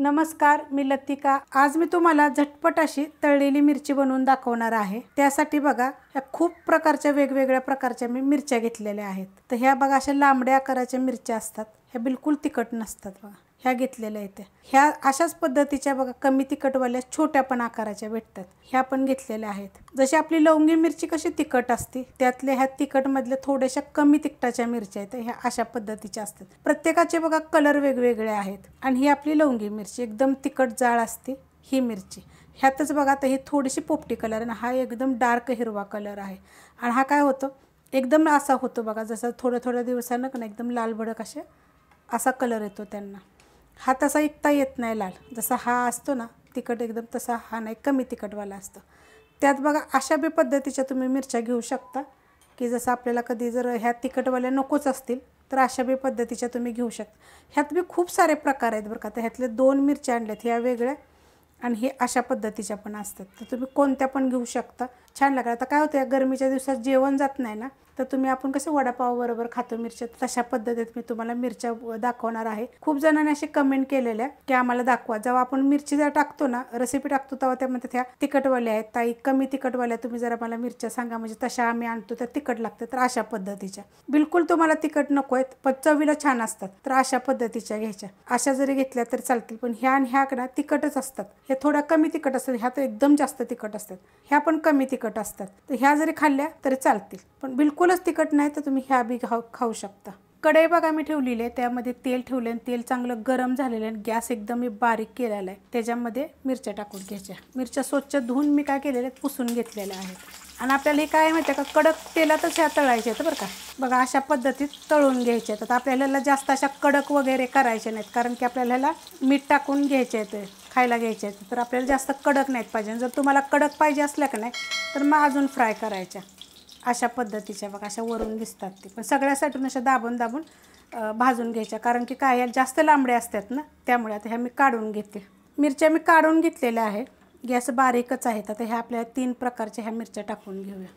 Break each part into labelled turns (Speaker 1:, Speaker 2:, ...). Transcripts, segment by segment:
Speaker 1: नमस्कार, मी लतिका। आज मी तुम्हाला झटपट अशी तळलेली मिरची बनवून दाखवणार आहे। त्यासाठी बघा, ह्या खूप प्रकारच्या वेगवेगळ्या प्रकारच्या मी मिरच्या घेतलेल्या आहेत। तर ह्या बघा अशा लांबड्या आकाराच्या मिरच्या असतात, ह्या बिलकुल तिखट नसतात बघा। ह्या घेतलेल्या आहेत ह्या अशाच पद्धतीच्या बघा कमी तिखटवाल्या छोट्या पण आकाराच्या भेटतात, ह्या पण घेतलेल्या आहेत। जशी आपली लवंगी मिरची कशी तिखट असते, त्यातले ह्या तिखट मधले थोड्याशा कमी तिखटाच्या मिरच्या आहेत, ह्या अशा पद्धतीच्या असतात। प्रत्येकाचे बघा कलर वेगवेगळे आहेत। आणि ही आपली लवंगी मिरची एकदम तिखट जाळ असते ही मिरची। ह्यातच बघा आता ही थोडीशी पोपटी कलर आणि हा एकदम डार्क हिरवा कलर आहे। आणि हा काय होतो, एकदम असा होतो बघा, जसं थोड्या दिवसांना का एकदम लाल भडक असा कलर येतो त्यांना। हा तसा इकता येत नाही लाल, जसा हा असतो ना तिखट एकदम, तसा हा नाही, कमी तिखटवाला असतो। त्यात बघा अशा बी पद्धतीच्या तुम्ही मिरच्या घेऊ शकता, की जसं आपल्याला कधी जर ह्या तिखटवाल्या नकोच असतील तर अशा बी पद्धतीच्या तुम्ही घेऊ शकता। ह्यात बी खूप सारे प्रकार आहेत बरं का। तर ह्यातले 2 मिरच्या आणल्यात, ह्या वेगळ्या आणि हे अशा पद्धतीच्या पण असतात, तर तुम्ही कोणत्या पण घेऊ शकता, छान लागतात। आता काय होतं, या गरमीच्या दिवसात जेवण जात नाही ना, तर तुम्ही आपण कसं वडापाव बरोबर खातो मिरच्या, तशा पद्धतीत मी तुम्हाला मिरच्या दाखवणार आहे। खूप जणांनी अशी कमेंट केलेल्या की आम्हाला दाखवा, जेव्हा आपण मिरची जर टाकतो ना, रेसिपी टाकतो, तेव्हा त्यामध्ये त्या तिखटवाल्या आहेत ताई, कमी तिखटवाल्या तुम्ही जरा मला मिरच्या सांगा, म्हणजे तशा आम्ही आणतो त्या तिखट लागतात। तर अशा पद्धतीच्या बिलकुल तुम्हाला तिखट नको आहेत पण चवीला छान असतात, तर अशा पद्धतीच्या घ्यायच्या। अशा जरी घेतल्या तर चालतील, पण ह्या आणि ह्या ना तिखटच असतात। हे थोड्या कमी तिखट असतात, ह्या तर एकदम जास्त तिखट असतात, ह्या पण कमी तिखट असतात। तर ह्या जरी खाल्ल्या तरी चालतील, पण बिलकुलच तिखट नाही तर तुम्ही ह्या बी खाऊ शकता। कढई बघा मी ठेवलेली आहे, त्यामध्ये तेल ठेवले आणि तेल चांगलं गरम झालेलं आहे, गॅस एकदम मी बारीक केलेला आहे। त्याच्यामध्ये मिरच्या टाकून घ्यायच्या। मिरच्या स्वच्छ धुवून मी काय केलेल्या आहेत, पुसून घेतलेल्या आहेत। आणि आपल्याला हे काय माहिती आहे का, कडक तेलातच ह्या तळायच्या आहेत बरं का। बघा अशा पद्धतीत तळून घ्यायच्या आहेत। आता आपल्याला जास्त अशा कडक वगैरे करायच्या नाहीत, कारण की आपल्याला मीठ टाकून घ्यायचे आहेत, खायला घ्यायचे आहेत, तर आपल्याला जास्त कडक नाहीत पाहिजे। जर तुम्हाला कडक पाहिजे असल्या का नाही, तर मग अजून फ्राय करायच्या। अशा पद्धतीच्या बघा अशा वरून दिसतात ते, पण सगळ्यासाठी अशा दाबून भाजून घ्यायच्या, कारण की काय जास्त लांबडे असतात ना, त्यामुळे आता ह्या मी काढून घेते। मिरच्या मी काढून घेतलेल्या आहे, गॅस बारीकच आहेत। आता ह्या आपल्या 3 प्रकारच्या ह्या मिरच्या टाकून घेऊया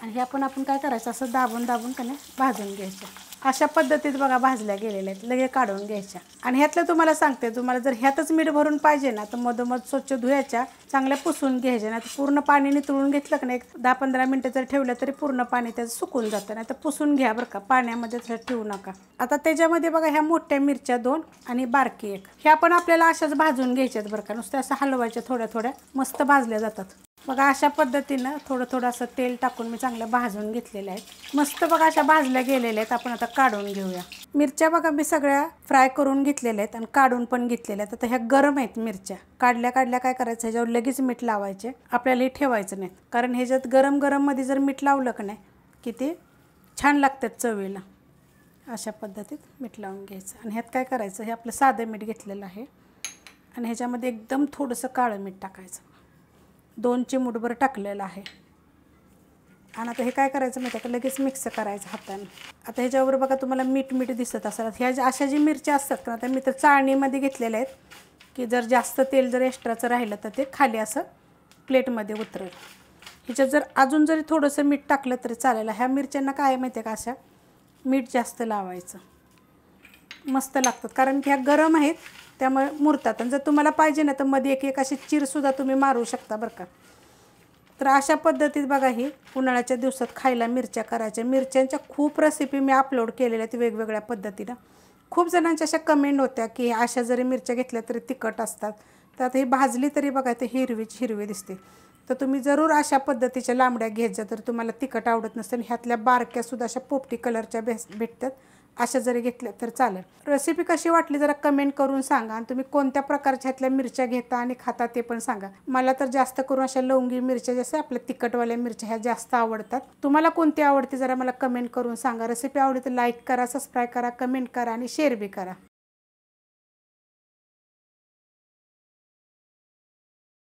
Speaker 1: आणि ह्या पण आपण काय करायचं, असं दाबून का नाही भाजून घ्यायच्या। अशा पद्धतीत बघा भाजल्या गेलेल्या आहेत, लगे काढून घ्यायच्या। आणि ह्यातलं तुम्हाला सांगते, तुम्हाला जर ह्यातच मीठ भरून पाहिजे ना, तर मधोमध स्वच्छ धुवायच्या, चांगल्या पुसून घ्यायच्या। नाही तर पूर्ण पाणी नितळून घेतलं का नाही, 10-15 मिनटं जर ठेवलं तरी पूर्ण पाणी त्याचं सुकून जातं, नाही तर पुसून घ्या बरं का, पाण्यामध्ये ठेवू नका। आता त्याच्यामध्ये बघा ह्या मोठ्या मिरच्या 2 आणि बारकी 1, ह्या पण आपल्याला अशाच भाजून घ्यायच्यात बरं का, नुसत्या असं हलवायच्या, थोड्या मस्त भाजल्या जातात बघा। अशा पद्धतीनं थोडं असं तेल टाकून मी चांगलं भाजून घेतलेल्या आहेत, मस्त बघा अशा भाजल्या गेलेल्या आहेत। आपण आता काढून घेऊया। मिरच्या बघा मी सगळ्या फ्राय करून घेतलेल्या आहेत आणि काढून पण घेतलेल्या आहेत। आता ह्या गरम आहेत मिरच्या, काढल्या काय करायचं, ह्याच्यावर लगेच मीठ लावायचे, आपल्याला हे ठेवायचं नाही, कारण ह्याच्यात गरम मध्ये जर मीठ लावलं का नाही की ते छान लागतात चवीला। अशा पद्धतीत मीठ लावून घ्यायचं आणि ह्यात काय करायचं, हे आपलं साधं मीठ घेतलेलं आहे आणि ह्याच्यामध्ये एकदम थोडंसं काळं मीठ टाकायचं, 2 चिमूटभर टाकलेलं आहे। आणि आता हे काय करायचं माहिती आहे का, लगेच मिक्स करायचं हाताने। आता ह्याच्यावर बघा तुम्हाला मीठ दिसत असेल, ह्या अशा जी मिरच्या असतात का, आता मी तर चाळणीमध्ये घेतलेल्या आहेत, की जर जास्त तेल जर एक्स्ट्राचं राहिलं तर ते खाली असं प्लेटमध्ये उतरेल। ह्याच्यात जर अजून जरी थोडंसं मीठ टाकलं तरी चालेल। ह्या मिरच्यांना काय आहे माहिती आहे का, अशा मीठ जास्त लावायचं, मस्त लागतात, कारण की ह्या गरम आहेत त्यामुळे मुरतात। आणि जर तुम्हाला पाहिजे ना, तर मध्ये एक अशी चीरसुद्धा तुम्ही मारू शकता बरं का। तर अशा पद्धतीत बघा, ही उन्हाळ्याच्या दिवसात खायला मिरच्या करायच्या। मिरच्यांच्या खूप रेसिपी मी अपलोड केलेल्या आहेत वेगवेगळ्या पद्धतीनं। खूप जणांच्या अशा कमेंट होत्या की अशा जरी मिरच्या घेतल्या तरी तिखट असतात, तर आता ही भाजली तरी बघा ते हिरवी दिसते। तर तुम्ही जरूर अशा पद्धतीच्या लांबड्या घेत जा, तर तुम्हाला तिखट आवडत नसेल। ह्यातल्या बारक्यासुद्धा अशा पोपटी कलरच्या भेटतात, अशा जरी घेतल्या तर चालेल। रेसिपी कशी वाटली जरा कमेंट करून सांगा, आणि तुम्ही कोणत्या प्रकारच्या ह्यातल्या मिरच्या घेता आणि खाता ते पण सांगा। मला तर जास्त करून अशा लवंगी मिरच्या, जसं आपल्या तिखटवाल्या मिरच्या, ह्या जास्त आवडतात। तुम्हाला कोणती आवडते जरा मला कमेंट करून सांगा। रेसिपी आवडली तर लाईक करा, सबस्क्राईब करा, कमेंट करा आणि शेअर बी करा।